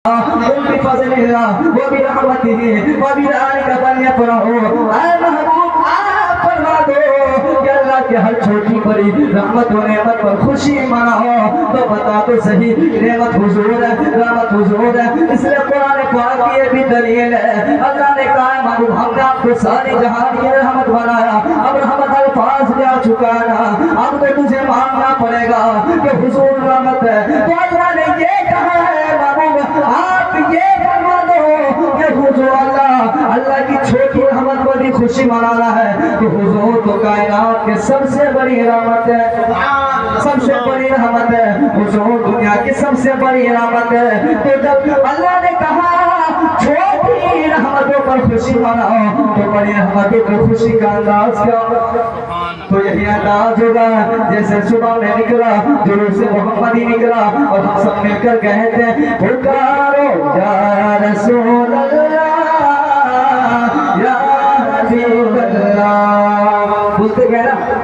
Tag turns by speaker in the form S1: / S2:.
S1: بفضل الله وبرحمته وبذلك فليفرحوا اے محبوب آپ فرما دو کہ اللہ کے ہر چھوٹی بڑی رحمت و نعمت پر خوشی مناؤ تو بتا تو صحیح نعمت حضور ہے رحمت حضور ہے اس لیے قرآن پاک کی یہ بھی دلیل ہے اللہ نے کہا ہے محبوب ہم نے آپ کو ساری جہان کی رحمت بنایا اب رحمت الفاظ میں آ چکا ہے نا اب تو تجھے ماننا پڑے گا کہ حضور رحمت ہے تو اللہ نے یہ کہا ہے محبوب آپ یہ فرما دو کہ حضور اللہ کی چھوٹی رحمت پر بھی خوشی منانا ہے کہ حضور تو کائنات کے سب سے بڑی رحمت ہے سب سے بڑی رحمت ہے حضور دنیا کی سب سے بڑی رحمت ہے تو جب اللہ نے کہا چھوٹی رحمتوں پر خوشی مناؤ تو بڑی رحمتوں پر خوشی کا انداز کیا تو یہی انداز ہوگا جیسے صبح میں نکلا جلوس محمدی نکلا اور ہم سب مل کر کہتے ہیں پکارو یا رسول اللہ یا حبیب اللہ بولتے کہنا